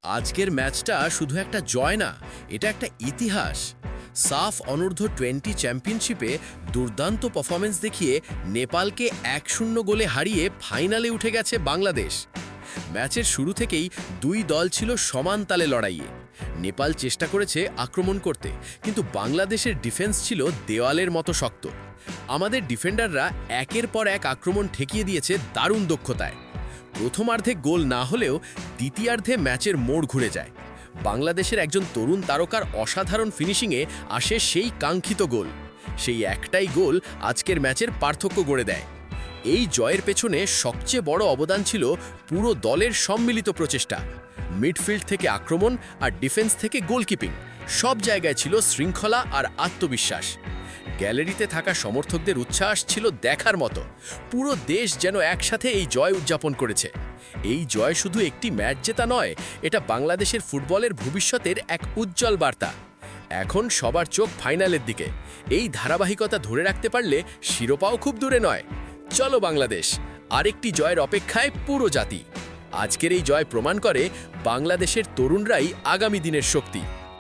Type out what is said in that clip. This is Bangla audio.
আজকের ম্যাচটা শুধু একটা জয় না, এটা একটা ইতিহাস। সাফ অনূর্ধ্ব-20 চ্যাম্পিয়নশিপে দুর্দান্ত পারফরমেন্স দেখিয়ে নেপালকে 1-0 গোলে হারিয়ে ফাইনালে উঠে গেছে বাংলাদেশ। ম্যাচের শুরু থেকেই দুই দল ছিল সমান তালে লড়াইয়ে। নেপাল চেষ্টা করেছে আক্রমণ করতে, কিন্তু বাংলাদেশের ডিফেন্স ছিল দেওয়ালের মতো শক্ত। আমাদের ডিফেন্ডাররা একের পর এক আক্রমণ ঠেকিয়ে দিয়েছে দারুণ দক্ষতায়। প্রথমার্ধে গোল না হলেও দ্বিতীয়ার্ধে ম্যাচের মোড় ঘুরে যায়। বাংলাদেশের একজন তরুণ তারকার অসাধারণ ফিনিশিংয়ে আসে সেই কাঙ্ক্ষিত গোল। সেই একটাই গোল আজকের ম্যাচের পার্থক্য গড়ে দেয়। এই জয়ের পেছনে সবচেয়ে বড় অবদান ছিল পুরো দলের সম্মিলিত প্রচেষ্টা। মিডফিল্ড থেকে আক্রমণ আর ডিফেন্স থেকে গোলকিপিং, সব জায়গায় ছিল শৃঙ্খলা আর আত্মবিশ্বাস। গ্যালারিতে থাকা সমর্থকদের উচ্ছ্বাস ছিল দেখার মতো। পুরো দেশ যেন একসাথে এই জয় উদযাপন করেছে। এই জয় শুধু একটি ম্যাচ জেতা নয়, এটা বাংলাদেশের ফুটবলের ভবিষ্যতের এক উজ্জ্বল বার্তা। এখন সবার চোখ ফাইনালের দিকে। এই ধারাবাহিকতা ধরে রাখতে পারলে শিরোপাও খুব দূরে নয়। চলো বাংলাদেশ, আরেকটি জয়ের অপেক্ষায় পুরো জাতি। আজকের এই জয় প্রমাণ করে বাংলাদেশের তরুণরাই আগামী দিনের শক্তি।